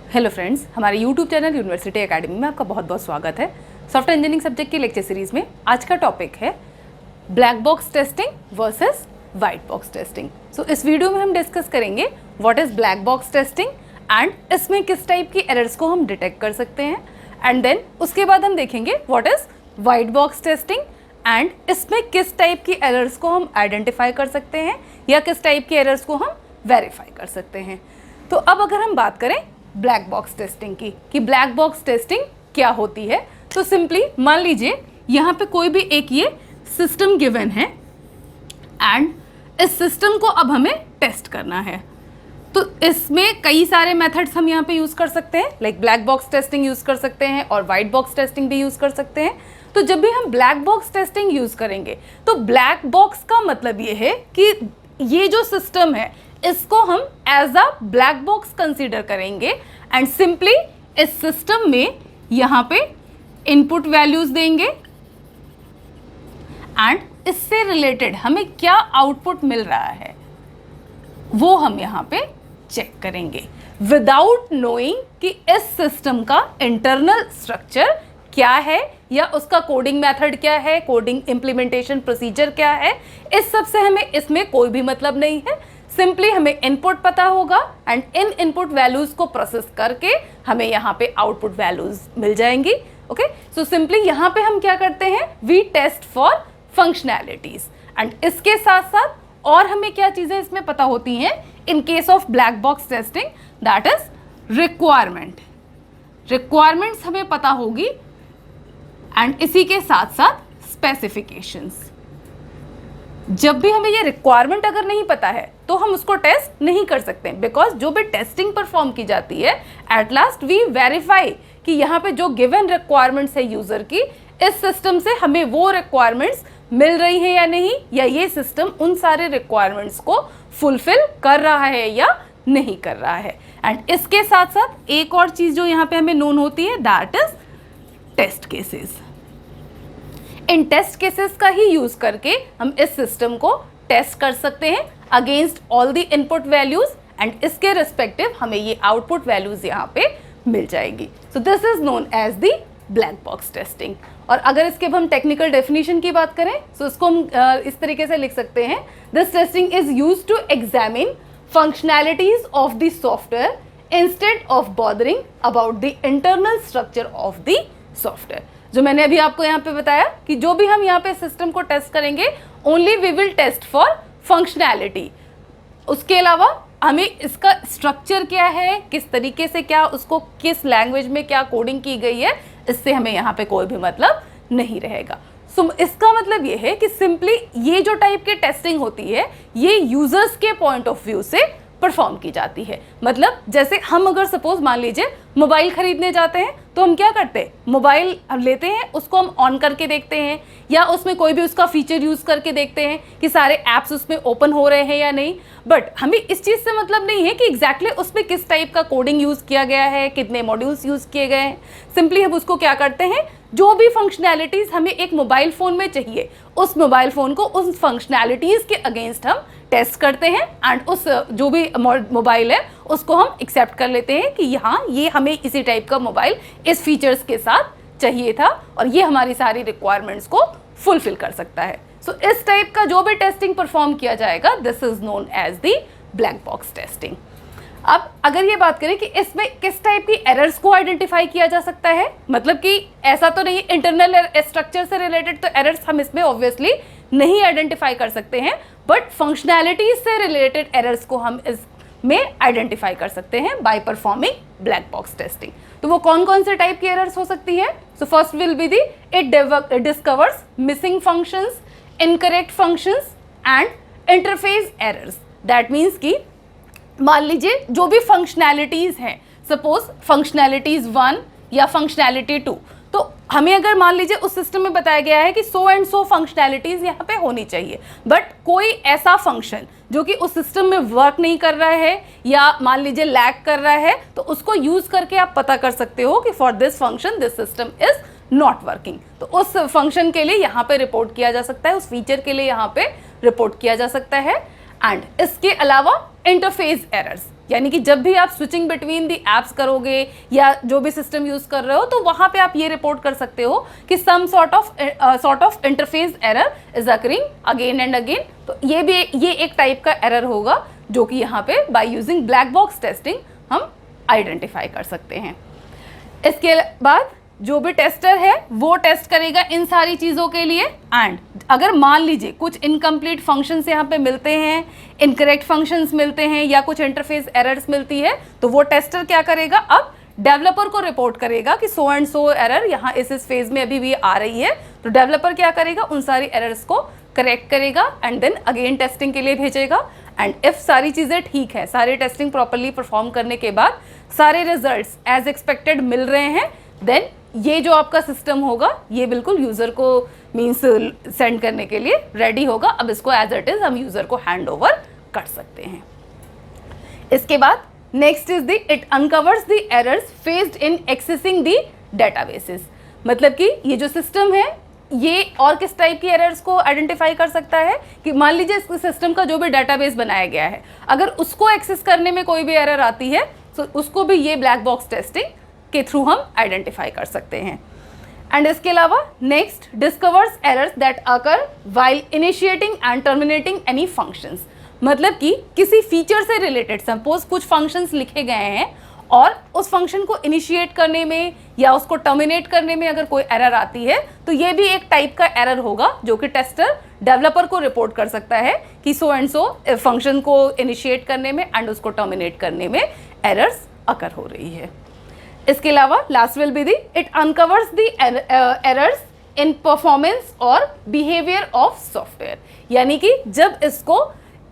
Hello friends, हमारे YouTube channel university academy में आपका बहुत बहुत स्वागत है। सॉफ्टवेयर इंजीनियरिंग सब्जेक्ट की लेक्चर सीरीज में आज का टॉपिक है black box testing versus white box testing. So इस वीडियो में हम डिस्कस करेंगे what is black box testing and इसमें किस टाइप की एरर्स को हम डिटेक्ट कर सकते हैं, एंड देन उसके बाद हम देखेंगे what is white box testing and इसमें किस टाइप की एरर्स को हम आइडेंटिफाई कर सकते हैं या किस टाइप की एरर्स को हम वेरीफाई कर सकते हैं। तो अब अगर हम बात करें ब्लैक बॉक्स टेस्टिंग की कि ब्लैक बॉक्स टेस्टिंग क्या होती है, तो सिंपली मान लीजिए यहाँ पे कोई भी एक ये सिस्टम गिवन है एंड इस सिस्टम को अब हमें टेस्ट करना है। तो इसमें कई सारे मेथड्स हम यहाँ पे यूज़ कर सकते हैं, like black box testing use कर सकते हैं और वाइट बॉक्स टेस्टिंग भी यूज़ कर सकते हैं। तो जब भी हम ब्लैक बॉक्स टेस्टिंग यूज़ करेंगे तो ब्लैक बॉक्स का मतलब ये है कि ये जो सिस्टम है इसको हम as a black box consider करेंगे एंड सिंपली इस सिस्टम में यहाँ पे इनपुट वैल्यूज देंगे एंड इससे रिलेटेड हमें क्या आउटपुट मिल रहा है वो हम यहाँ पे चेक करेंगे विदाउट नोइंग कि इस सिस्टम का इंटरनल स्ट्रक्चर क्या है या उसका कोडिंग मेथड क्या है, कोडिंग इम्प्लीमेंटेशन प्रोसीजर क्या है। इस सब से हमें इसमें कोई भी मतलब नहीं है। सिंपली हमें इनपुट पता होगा एंड इन इनपुट वैल्यूज को प्रोसेस करके हमें यहाँ पे आउटपुट वैल्यूज मिल जाएंगी। ओके, सो सिंपली यहाँ पे हम क्या करते हैं, we test for functionalities and इसके साथ साथ और हमें क्या चीजें इसमें पता होती हैं इन case of black box testing, that is requirements हमें पता होगी एंड इसी के साथ साथ स्पेसिफिकेशंस। जब भी हमें ये रिक्वायरमेंट अगर नहीं पता है तो हम उसको टेस्ट नहीं कर सकते, बिकॉज जो भी टेस्टिंग परफॉर्म की जाती है एट लास्ट वी वेरीफाई कि यहाँ पे जो गिवन रिक्वायरमेंट्स है यूजर की, इस सिस्टम से हमें वो रिक्वायरमेंट्स मिल रही है या नहीं, या ये सिस्टम उन सारे रिक्वायरमेंट्स को फुलफिल कर रहा है या नहीं कर रहा है। एंड इसके साथ साथ एक और चीज जो यहाँ पे हमें नोन होती है, दैट इज टेस्ट केसेस। इन टेस्ट केसेस का ही यूज करके हम इस सिस्टम को टेस्ट कर सकते हैं against all the input values and इसके रिस्पेक्टिव हमें ये आउटपुट वैल्यूज यहाँ पे मिल जाएगी। So this is known as the black box testing. और अगर इसके हम टेक्निकल डेफिनेशन की बात करें तो इसको हम इस तरीके से लिख सकते हैं, this testing is used to examine functionalities of the software instead of bothering about the internal structure of the software. जो मैंने अभी आपको यहाँ पे बताया कि जो भी हम यहाँ पे सिस्टम को टेस्ट करेंगे only we will test for functionality, उसके अलावा हमें इसका स्ट्रक्चर क्या है, किस तरीके से क्या उसको किस लैंग्वेज में क्या कोडिंग की गई है, इससे हमें यहाँ पे कोई भी मतलब नहीं रहेगा। सो इसका मतलब ये है कि सिंपली ये जो टाइप की टेस्टिंग होती है ये यूजर्स के पॉइंट ऑफ व्यू से परफॉर्म की जाती है। मतलब जैसे हम अगर सपोज मान लीजिए मोबाइल खरीदने जाते हैं तो हम क्या करते हैं, मोबाइल लेते हैं, उसको हम ऑन करके देखते हैं या उसमें कोई भी उसका फीचर यूज करके देखते हैं कि सारे ऐप्स उसमें ओपन हो रहे हैं या नहीं। बट हमें इस चीज़ से मतलब नहीं है कि एग्जैक्टली उसमें किस टाइप का कोडिंग यूज किया गया है, कितने मॉड्यूल्स यूज किए गए हैं। सिंपली हम उसको क्या करते हैं, जो भी फंक्शनैलिटीज हमें एक मोबाइल फ़ोन में चाहिए उस मोबाइल फ़ोन को उस फंक्शनैलिटीज़ के अगेंस्ट हम टेस्ट करते हैं एंड उस जो भी मोबाइल है उसको हम एक्सेप्ट कर लेते हैं कि यहाँ ये हमें इसी टाइप का मोबाइल इस फीचर्स के साथ चाहिए था और ये हमारी सारी रिक्वायरमेंट्स को फुलफिल कर सकता है। सो इस टाइप का जो भी टेस्टिंग परफॉर्म किया जाएगा this is known as the black box testing. अब अगर ये बात करें कि इसमें किस टाइप की एरर्स को आइडेंटिफाई किया जा सकता है, मतलब कि ऐसा तो नहीं इंटरनल स्ट्रक्चर से रिलेटेड तो एरर्स हम इसमें ऑब्वियसली नहीं आइडेंटिफाई कर सकते हैं, बट फंक्शनैलिटीज से रिलेटेड एरर्स को हम इसमें आइडेंटिफाई कर सकते हैं by performing black box testing. तो वो कौन कौन से टाइप की एरर्स हो सकती है? So first will be the it discovers missing functions, incorrect functions and interface errors. That means कि मान लीजिए जो भी फंक्शनैलिटीज हैं, सपोज फंक्शनैलिटीज 1 या फंक्शनैलिटी 2, तो हमें अगर मान लीजिए उस सिस्टम में बताया गया है कि सो एंड सो फंक्शनैलिटीज यहाँ पे होनी चाहिए, बट कोई ऐसा फंक्शन जो कि उस सिस्टम में वर्क नहीं कर रहा है या मान लीजिए लैग कर रहा है, तो उसको यूज करके आप पता कर सकते हो कि for this function this system is not working. तो उस फंक्शन के लिए यहाँ पे रिपोर्ट किया जा सकता है, उस फीचर के लिए यहाँ पे रिपोर्ट किया जा सकता है। एंड इसके अलावा इंटरफेस एरर्स, यानी कि जब भी आप स्विचिंग बिटवीन दी एप्स करोगे या जो भी सिस्टम यूज कर रहे हो तो वहां पे आप ये रिपोर्ट कर सकते हो कि some sort of interface error is occurring again and again. तो ये एक टाइप का एरर होगा जो कि यहाँ पे by using black box testing हम आइडेंटिफाई कर सकते हैं। इसके बाद जो भी टेस्टर है वो टेस्ट करेगा इन सारी चीज़ों के लिए, एंड अगर मान लीजिए कुछ इनकम्प्लीट फंक्शंस यहाँ पे मिलते हैं, इनकरेक्ट फंक्शंस मिलते हैं या कुछ इंटरफेस एरर्स मिलती है, तो वो टेस्टर क्या करेगा, अब डेवलपर को रिपोर्ट करेगा कि सो एंड सो एरर यहाँ इस फेज में अभी भी आ रही है। तो डेवलपर क्या करेगा, उन सारी एरर्स को करेक्ट करेगा एंड देन अगेन टेस्टिंग के लिए भेजेगा। एंड इफ सारी चीज़ें ठीक है, सारे टेस्टिंग प्रॉपरली परफॉर्म करने के बाद सारे रिजल्ट्स एज एक्सपेक्टेड मिल रहे हैं, देन ये जो आपका सिस्टम होगा ये बिल्कुल यूज़र को मीन्स सेंड करने के लिए रेडी होगा। अब इसको एज इट इज़ हम यूज़र को हैंड ओवर कर सकते हैं। इसके बाद next is the it uncovers the errors faced in accessing the databases. मतलब कि ये जो सिस्टम है ये और किस टाइप की एरर्स को आइडेंटिफाई कर सकता है कि मान लीजिए इस सिस्टम का जो भी डेटाबेस बनाया गया है, अगर उसको एक्सेस करने में कोई भी एरर आती है तो उसको भी ये ब्लैक बॉक्स टेस्टिंग के थ्रू हम आइडेंटिफाई कर सकते हैं। एंड इसके अलावा next discovers errors that occur while initiating and terminating any functions. मतलब कि किसी फीचर से रिलेटेड सपोज कुछ फंक्शंस लिखे गए हैं और उस फंक्शन को इनिशिएट करने में या उसको टर्मिनेट करने में अगर कोई एरर आती है तो ये भी एक टाइप का एरर होगा जो कि टेस्टर डेवलपर को रिपोर्ट कर सकता है कि सो एंड सो फंक्शन को इनिशिएट करने में एंड उसको टर्मिनेट करने में एरर्स अकर हो रही है। इसके अलावा last will be the it uncovers the errors in performance और बिहेवियर ऑफ सॉफ्टवेयर। यानी कि जब इसको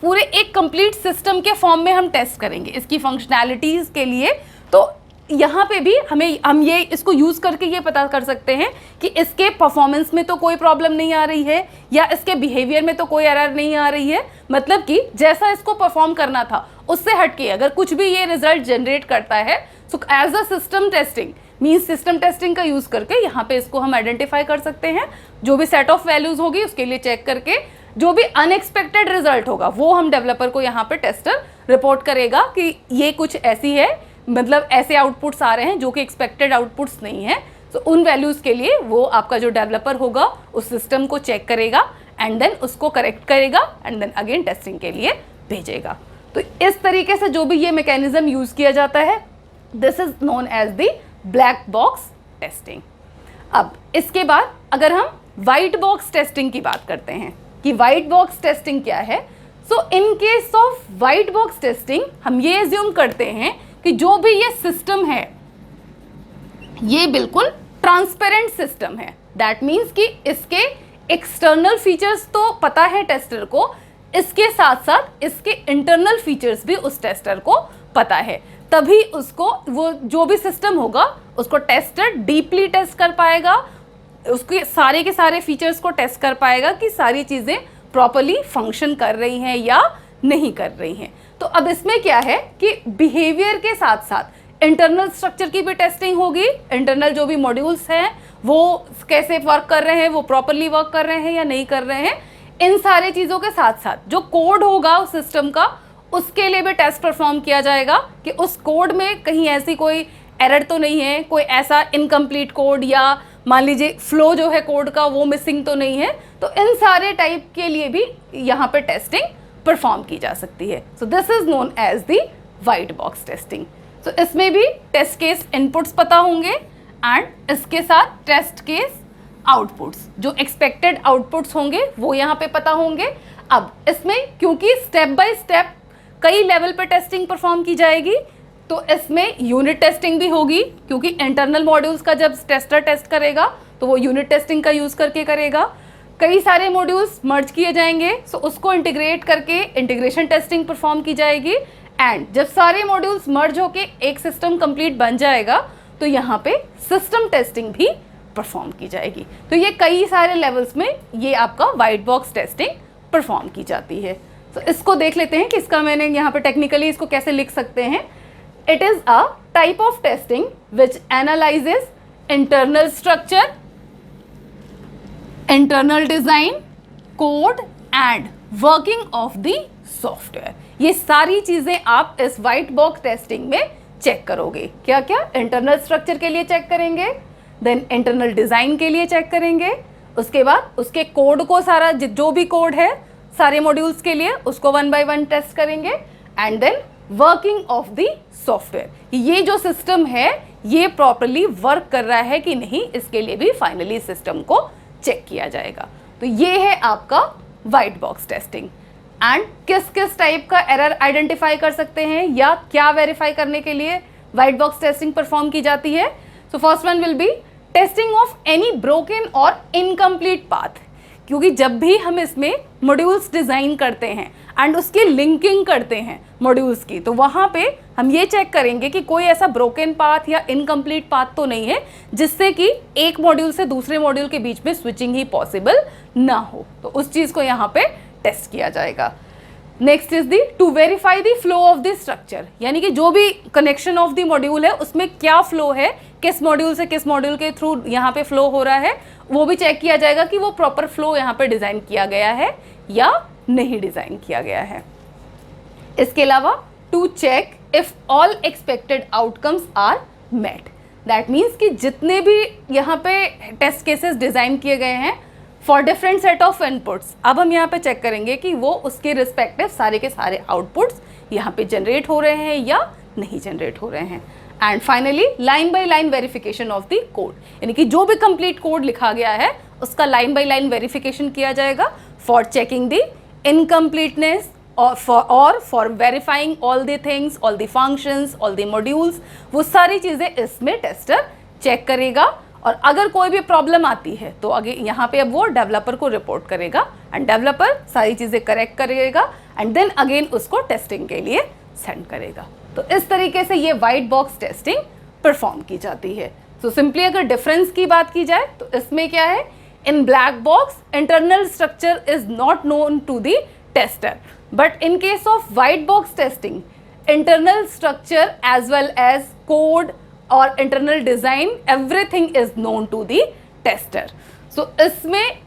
पूरे एक कंप्लीट सिस्टम के फॉर्म में हम टेस्ट करेंगे इसकी फंक्शनैलिटीज़ के लिए, तो यहाँ पे भी हम ये इसको यूज़ करके ये पता कर सकते हैं कि इसके परफॉर्मेंस में तो कोई प्रॉब्लम नहीं आ रही है या इसके बिहेवियर में तो कोई एरर नहीं आ रही है। मतलब कि जैसा इसको परफॉर्म करना था उससे हटके अगर कुछ भी ये रिजल्ट जनरेट करता है so as a system testing means system testing का यूज़ करके यहाँ पे इसको हम आइडेंटिफाई कर सकते हैं। जो भी सेट ऑफ वैल्यूज़ होगी उसके लिए चेक करके जो भी अनएक्सपेक्टेड रिजल्ट होगा वो हम डेवलपर को यहाँ पे टेस्टर रिपोर्ट करेगा कि ये कुछ ऐसी है, मतलब ऐसे आउटपुट्स आ रहे हैं जो कि एक्सपेक्टेड आउटपुट्स नहीं है। तो उन वैल्यूज़ के लिए वो आपका जो डेवलपर होगा उस सिस्टम को चेक करेगा एंड देन उसको करेक्ट करेगा एंड देन अगेन टेस्टिंग के लिए भेजेगा। तो इस तरीके से जो भी ये मैकेनिज्म यूज़ किया जाता है this is known as the black box testing. अब इसके बाद अगर हम वाइट बॉक्स टेस्टिंग की बात करते हैं कि वाइट बॉक्स टेस्टिंग क्या है, so in case of white box testing हम ये एज्यूम करते हैं कि जो भी ये सिस्टम है ये बिल्कुल ट्रांसपेरेंट सिस्टम है। दैट मीन्स कि इसके एक्सटर्नल फीचर्स तो पता है टेस्टर को, इसके साथ साथ इसके इंटरनल फीचर्स भी उस टेस्टर को पता है, तभी उसको वो जो भी सिस्टम होगा उसको टेस्टर डीपली टेस्ट कर पाएगा, उसके सारे के सारे फीचर्स को टेस्ट कर पाएगा कि सारी चीज़ें प्रॉपरली फंक्शन कर रही हैं या नहीं कर रही हैं। तो अब इसमें क्या है कि बिहेवियर के साथ साथ इंटरनल स्ट्रक्चर की भी टेस्टिंग होगी, इंटरनल जो भी मॉड्यूल्स हैं वो कैसे वर्क कर रहे हैं, वो प्रॉपरली वर्क कर रहे हैं या नहीं कर रहे हैं। इन सारे चीज़ों के साथ साथ जो कोड होगा उस सिस्टम का उसके लिए भी टेस्ट परफॉर्म किया जाएगा कि उस कोड में कहीं ऐसी कोई एरर तो नहीं है, कोई ऐसा इनकम्प्लीट कोड या मान लीजिए फ्लो जो है कोड का वो मिसिंग तो नहीं है। तो इन सारे टाइप के लिए भी यहाँ पे टेस्टिंग परफॉर्म की जा सकती है। So this is known as the white box testing. So इसमें भी टेस्ट केस इनपुट्स पता होंगे एंड इसके साथ टेस्ट केस आउटपुट्स जो एक्सपेक्टेड आउटपुट्स होंगे वो यहाँ पे पता होंगे। अब इसमें क्योंकि स्टेप बाय स्टेप कई लेवल पे टेस्टिंग परफॉर्म की जाएगी तो इसमें यूनिट टेस्टिंग भी होगी, क्योंकि इंटरनल मॉड्यूल्स का जब टेस्टर टेस्ट करेगा तो वो यूनिट टेस्टिंग का यूज़ करके करेगा। कई सारे मॉड्यूल्स मर्ज किए जाएंगे सो उसको इंटीग्रेट करके इंटीग्रेशन टेस्टिंग परफॉर्म की जाएगी एंड जब सारे मॉड्यूल्स मर्ज होके एक सिस्टम कंप्लीट बन जाएगा तो यहाँ पे सिस्टम टेस्टिंग भी परफॉर्म की जाएगी। तो ये कई सारे लेवल्स में ये आपका वाइट बॉक्स टेस्टिंग परफॉर्म की जाती है। तो इसको देख लेते हैं कि इसका मैंने यहाँ पे टेक्निकली इसको कैसे लिख सकते हैं। It is a type of testing which analyzes internal structure, internal design, code and working of the software. ये सारी चीजें आप इस व्हाइट बॉक्स टेस्टिंग में चेक करोगे। क्या क्या? इंटरनल स्ट्रक्चर के लिए चेक करेंगे, देन इंटरनल डिजाइन के लिए चेक करेंगे, उसके बाद उसके कोड को, सारा जो भी कोड है सारे मॉड्यूल्स के लिए, उसको 1 by 1 टेस्ट करेंगे, and then working of the software. ये जो सिस्टम है ये प्रॉपरली वर्क कर रहा है कि नहीं, इसके लिए भी फाइनली सिस्टम को चेक किया जाएगा। तो ये है आपका व्हाइट बॉक्स टेस्टिंग। एंड किस किस टाइप का एरर आइडेंटिफाई कर सकते हैं या क्या वेरीफाई करने के लिए व्हाइट बॉक्स टेस्टिंग परफॉर्म की जाती है। So first one will be testing of any broken और इनकम्प्लीट पाथ, क्योंकि जब भी हम इसमें मॉड्यूल्स डिजाइन करते हैं एंड उसकी लिंकिंग करते हैं मॉड्यूल्स की, तो वहाँ पे हम ये चेक करेंगे कि कोई ऐसा ब्रोकन पाथ या इनकम्प्लीट पाथ तो नहीं है जिससे कि एक मॉड्यूल से दूसरे मॉड्यूल के बीच में स्विचिंग ही पॉसिबल ना हो। तो उस चीज़ को यहाँ पे टेस्ट किया जाएगा। Next is the to verify the flow of the structure, यानी कि जो भी कनेक्शन ऑफ द मॉड्यूल है उसमें क्या फ्लो है, किस मॉड्यूल से किस मॉड्यूल के थ्रू यहाँ पे फ्लो हो रहा है, वो भी चेक किया जाएगा कि वो प्रॉपर फ्लो यहाँ पे डिजाइन किया गया है या नहीं डिजाइन किया गया है। इसके अलावा to check if all expected outcomes are met, that means कि जितने भी यहाँ पे टेस्ट केसेस डिजाइन किए गए हैं for different set of inputs, अब हम यहाँ पे चेक करेंगे कि वो उसके रिस्पेक्टिव सारे के सारे आउटपुट्स यहाँ पे जनरेट हो रहे हैं या नहीं जनरेट हो रहे हैं। And finally line by line verification of the code, यानी कि जो भी कंप्लीट कोड लिखा गया है उसका लाइन बाय लाइन वेरिफिकेशन किया जाएगा फॉर चेकिंग द इनकम्प्लीटनेस और for verifying all the things, all the functions, all the modules, वो सारी चीज़ें इसमें टेस्टर चेक करेगा। और अगर कोई भी प्रॉब्लम आती है तो आगे यहाँ पे अब वो डेवलपर को रिपोर्ट करेगा एंड डेवलपर सारी चीज़ें करेक्ट करेगा एंड देन अगेन उसको टेस्टिंग के लिए सेंड करेगा। तो इस तरीके से ये व्हाइट बॉक्स टेस्टिंग परफॉर्म की जाती है। तो सिंपली अगर डिफरेंस की बात की जाए तो इसमें क्या है, in black box internal structure is not known to the tester, but in case of white box testing internal structure as well as code और internal design everything is known to the tester. So इसमें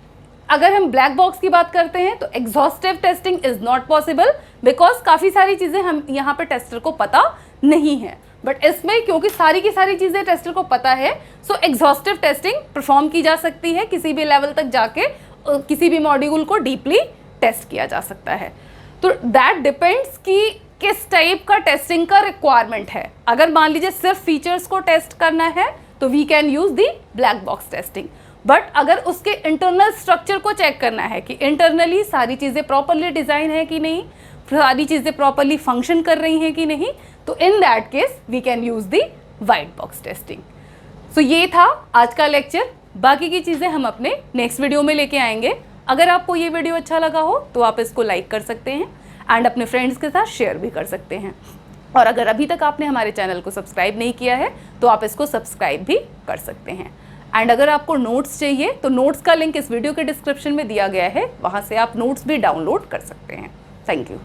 अगर हम black box की बात करते हैं तो exhaustive testing is not possible because काफ़ी सारी चीज़ें हम यहाँ पे टेस्टर को पता नहीं है, बट इसमें क्योंकि सारी की सारी चीज़ें टेस्टर को पता है, सो एग्जॉस्टिव टेस्टिंग परफॉर्म की जा सकती है। किसी भी लेवल तक जाके किसी भी मॉड्यूल को डीपली टेस्ट किया जा सकता है। तो दैट डिपेंड्स कि किस टाइप का टेस्टिंग का रिक्वायरमेंट है। अगर मान लीजिए सिर्फ फीचर्स को टेस्ट करना है तो we can use the black box testing, but अगर उसके इंटरनल स्ट्रक्चर को चेक करना है कि इंटरनली सारी चीज़ें प्रॉपरली डिज़ाइन है कि नहीं, सारी चीज़ें प्रॉपरली फंक्शन कर रही हैं कि नहीं, तो in that case we can use the white box testing. So ये था आज का लेक्चर। बाकी की चीज़ें हम अपने नेक्स्ट वीडियो में लेके आएंगे। अगर आपको ये वीडियो अच्छा लगा हो तो आप इसको लाइक कर सकते हैं एंड अपने फ्रेंड्स के साथ शेयर भी कर सकते हैं। और अगर अभी तक आपने हमारे चैनल को सब्सक्राइब नहीं किया है तो आप इसको सब्सक्राइब भी कर सकते हैं। एंड अगर आपको नोट्स चाहिए तो नोट्स का लिंक इस वीडियो के डिस्क्रिप्शन में दिया गया है, वहाँ से आप नोट्स भी डाउनलोड कर सकते हैं। Thank you.